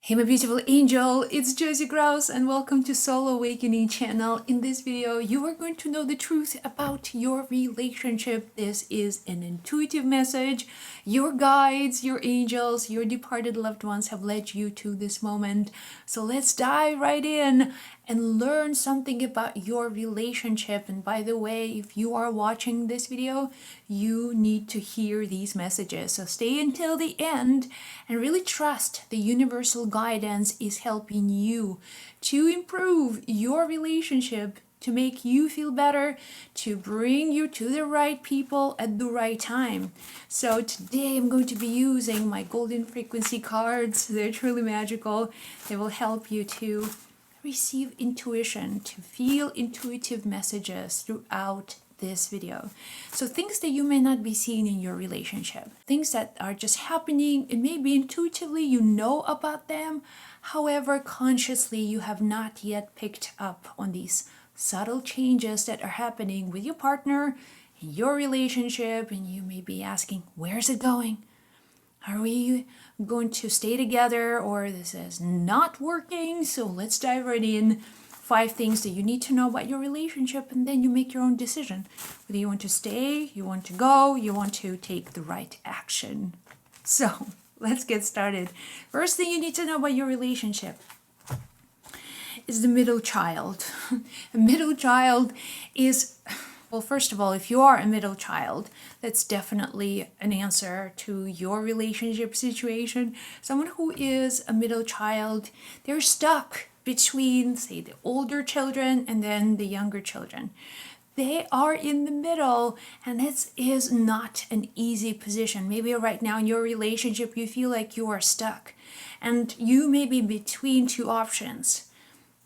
Hey my beautiful angel, it's Josie Grouse and welcome to Soul Awakening channel. In this video, you are going to know the truth about your relationship. This is an intuitive message. Your guides, your angels, your departed loved ones have led you to this moment. So let's dive right in and learn something about your relationship. And by the way, if you are watching this video, you need to hear these messages. So stay until the end and really trust the universal guidance is helping you to improve your relationship, to make you feel better, to bring you to the right people at the right time. So today I'm going to be using my golden frequency cards. They're truly magical. They will help you to receive intuition, to feel intuitive messages throughout this video. So things that you may not be seeing in your relationship, things that are just happening and maybe intuitively you know about them, however consciously you have not yet picked up on these subtle changes that are happening with your partner in your relationship, and you may be asking, where's it going? Are we going to stay together, or this is not working? So let's dive right in. 5 things that you need to know about your relationship, and then you make your own decision. Whether you want to stay, you want to go, you want to take the right action. So let's get started. First thing you need to know about your relationship is the middle child. A middle child is, well, first of all, if you are a middle child, that's definitely an answer to your relationship situation. Someone who is a middle child, they're stuck between, say, the older children and then the younger children. They are in the middle, and it is not an easy position. Maybe right now in your relationship, you feel like you are stuck, and you may be between 2 options.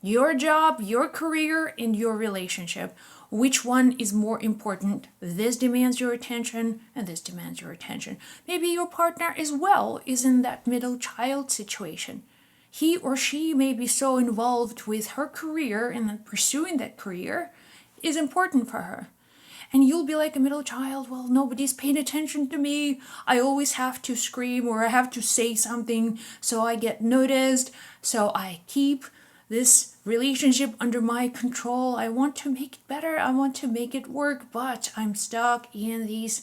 Your job, your career, and your relationship. Which one is more important? This demands your attention, and this demands your attention. Maybe your partner as well is in that middle child situation. He or she may be so involved with her career, and then pursuing that career is important for her. And you'll be like a middle child, well, nobody's paying attention to me. I always have to scream, or I have to say something so I get noticed. So I keep this relationship under my control. I want to make it better. I want to make it work, but I'm stuck in these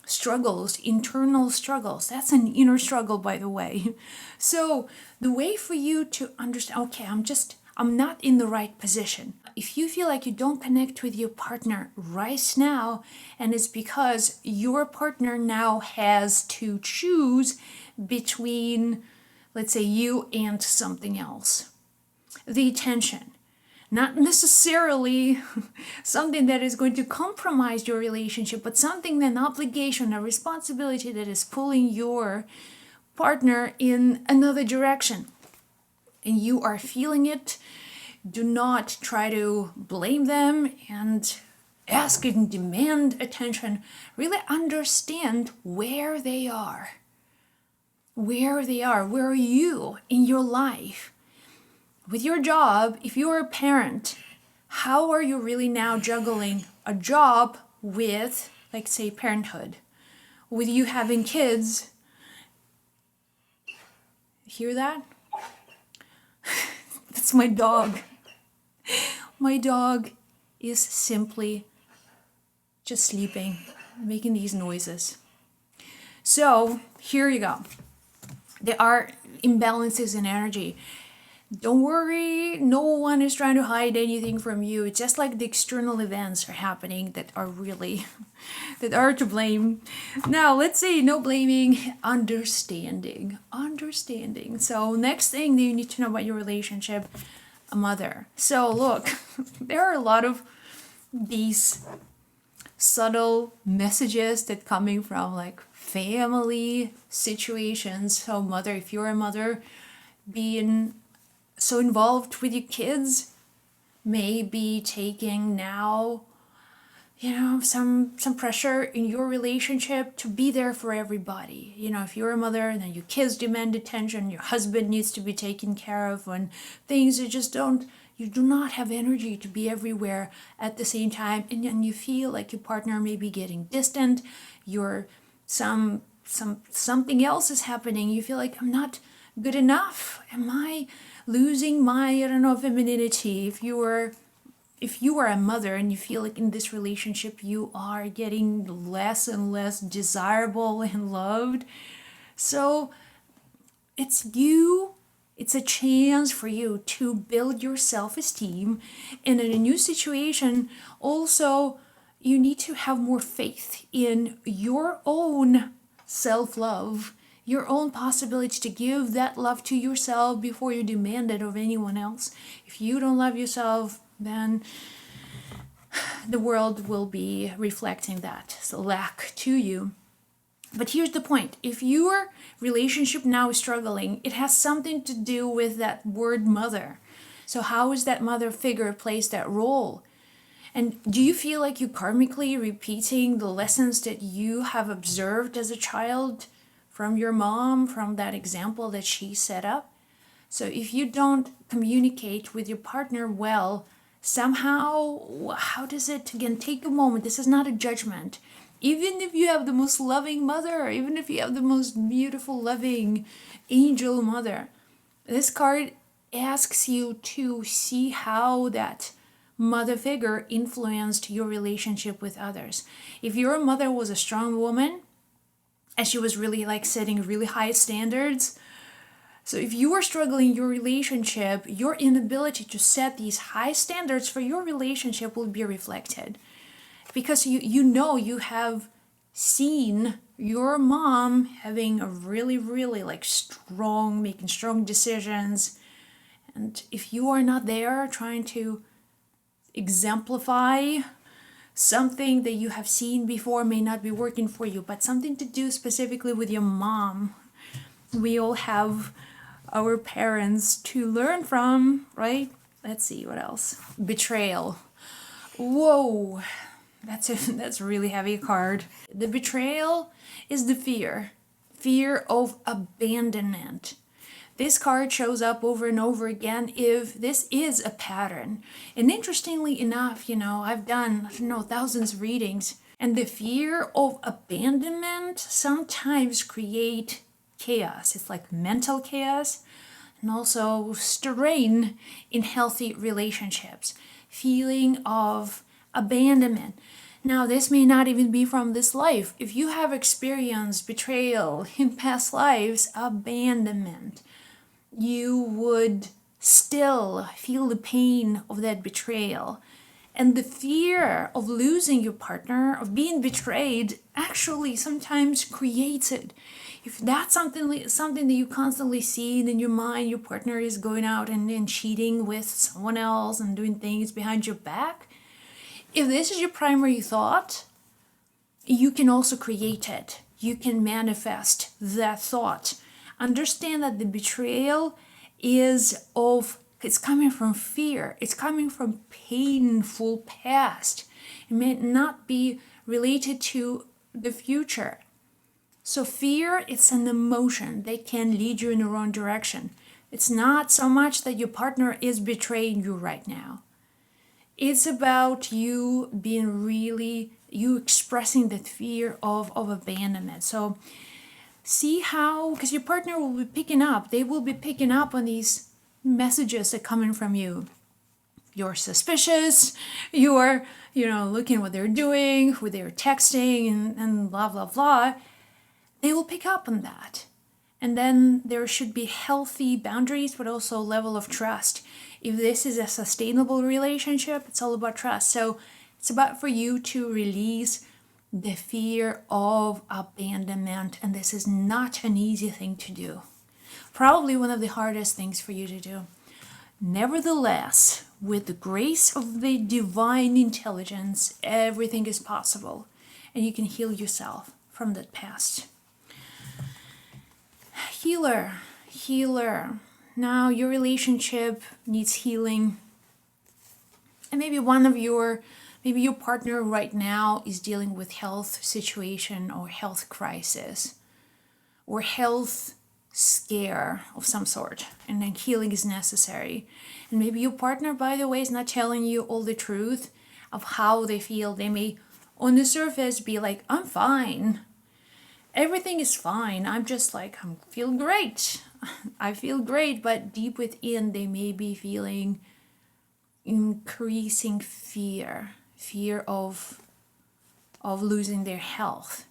struggles, internal struggles. That's an inner struggle, by the way. So the way for you to understand, okay, I'm not in the right position. If you feel like you don't connect with your partner right now, and it's because your partner now has to choose between, let's say, you and something else. The attention. Not necessarily something that is going to compromise your relationship, but something, an obligation, a responsibility that is pulling your partner in another direction. And you are feeling it. Do not try to blame them and ask and demand attention. Really understand where they are. Where are you in your life? With your job, if you're a parent, how are you really now juggling a job with, like, say, parenthood? With you having kids? Hear that? That's my dog. My dog is simply just sleeping, making these noises. So here you go. There are imbalances in energy. Don't worry, no one is trying to hide anything from you. It's just like the external events are happening that are to blame. Now, let's say no blaming, understanding. So next thing that you need to know about your relationship, a mother. So look, there are a lot of these subtle messages that coming from like family situations. So mother, if you're a mother, being so involved with your kids, may be taking now, some pressure in your relationship to be there for everybody. If you're a mother and then your kids demand attention, your husband needs to be taken care of, when things you do not have energy to be everywhere at the same time, and then you feel like your partner may be getting distant, something else is happening. You feel like I'm not good enough? Am I losing my, I don't know, femininity? If you are a mother and you feel like in this relationship you are getting less and less desirable and loved, so it's a chance for you to build your self-esteem. And in a new situation, also, you need to have more faith in your own self-love, your own possibility to give that love to yourself before you demand it of anyone else. If you don't love yourself, then the world will be reflecting that lack to you. But here's the point. If your relationship now is struggling, it has something to do with that word mother. So how is that mother figure plays that role? And do you feel like you karmically repeating the lessons that you have observed as a child from your mom, from that example that she set up? So if you don't communicate with your partner well, somehow, how does it, again, take a moment. This is not a judgment. Even if you have the most loving mother, even if you have the most beautiful, loving angel mother, this card asks you to see how that mother figure influenced your relationship with others. If your mother was a strong woman and she was really like setting really high standards, so if you are struggling in your relationship, your inability to set these high standards for your relationship will be reflected. Because you have seen your mom having a really, really like strong, making strong decisions. And if you are not there trying to exemplify something that you have seen before, may not be working for you, but something to do specifically with your mom. We all have our parents to learn from, right? Let's see, what else? Betrayal. Whoa. That's a really heavy card. The betrayal is the fear of abandonment. This card shows up over and over again if this is a pattern. And interestingly enough, I've done, thousands of readings, and the fear of abandonment sometimes create chaos. It's like mental chaos and also strain in healthy relationships. Feeling of abandonment. Now, this may not even be from this life. If you have experienced betrayal in past lives, abandonment, you would still feel the pain of that betrayal. And the fear of losing your partner, of being betrayed, actually sometimes creates it. If that's something that you constantly see in your mind, your partner is going out and cheating with someone else and doing things behind your back, if this is your primary thought, you can also create it. You can manifest that thought. Understand that the betrayal it's coming from fear. It's coming from painful past. It may not be related to the future. So fear, it's an emotion that can lead you in the wrong direction. It's not so much that your partner is betraying you right now. It's about you expressing that fear of abandonment. So see how, because your partner will be picking up, they will be picking up on these messages that are coming from you. You're suspicious, you're, looking what they're doing, who they're texting, and blah, blah, blah. They will pick up on that. And then there should be healthy boundaries, but also a level of trust. If this is a sustainable relationship, it's all about trust. So it's about for you to release the fear of abandonment. And this is not an easy thing to do. Probably one of the hardest things for you to do. Nevertheless, with the grace of the divine intelligence, everything is possible. And you can heal yourself from that past. Healer. Now your relationship needs healing. And maybe your partner right now is dealing with health situation or health crisis or health scare of some sort. And then healing is necessary. And maybe your partner, by the way, is not telling you all the truth of how they feel. They may, on the surface, be like, I'm fine. Everything is fine. I'm just like, I'm feeling great. I feel great, but deep within they may be feeling increasing fear of losing their health.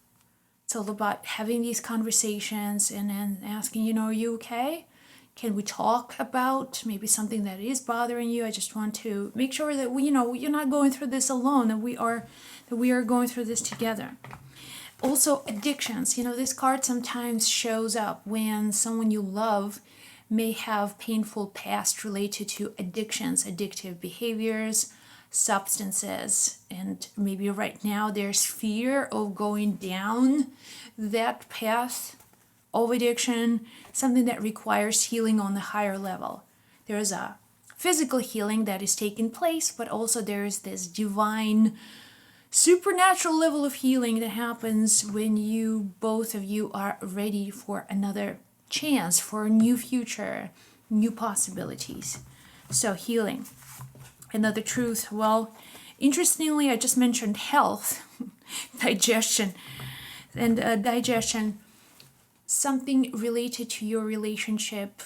It's all about having these conversations and then asking, are you okay? Can we talk about maybe something that is bothering you? I just want to make sure that you're not going through this alone, that we are going through this together. Also, addictions. This card sometimes shows up when someone you love may have painful past related to addictions, addictive behaviors, substances, and maybe right now there's fear of going down that path of addiction, something that requires healing on the higher level. There's a physical healing that is taking place, but also there's this divine, supernatural level of healing that happens when both of you are ready for another chance, for a new future, new possibilities. So healing. Another truth. Well, interestingly, I just mentioned health, digestion, and digestion, something related to your relationship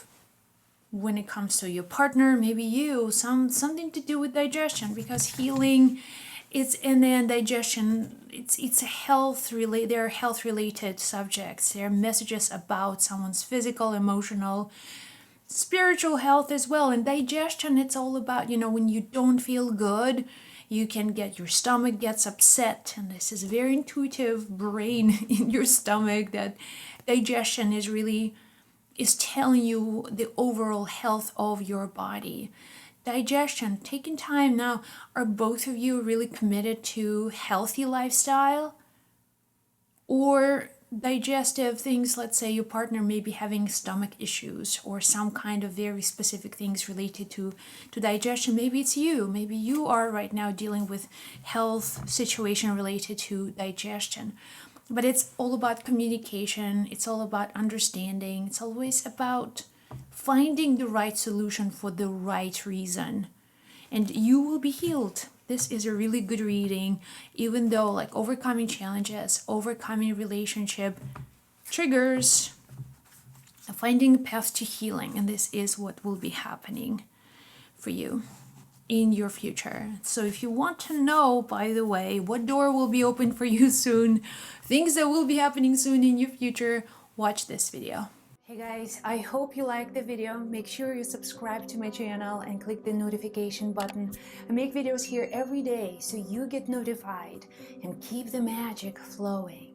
when it comes to your partner, maybe you, something to do with digestion, because healing, and then digestion, it's a they're health related subjects. They're messages about someone's physical, emotional, spiritual health as well. And digestion, it's all about, when you don't feel good, your stomach gets upset, and this is a very intuitive brain in your stomach that digestion is telling you the overall health of your body. Digestion, taking time. Now, are both of you really committed to healthy lifestyle? Or digestive things, let's say your partner may be having stomach issues or some kind of very specific things related to digestion. Maybe it's you. Maybe you are right now dealing with health situation related to digestion. But it's all about communication. It's all about understanding. It's always about finding the right solution for the right reason. And you will be healed. This is a really good reading, even though overcoming challenges, overcoming relationship triggers, finding a path to healing. And this is what will be happening for you in your future. So if you want to know, by the way, what door will be open for you soon, things that will be happening soon in your future, watch this video. Hey guys, I hope you liked the video. Make sure you subscribe to my channel and click the notification button. I make videos here every day so you get notified and keep the magic flowing.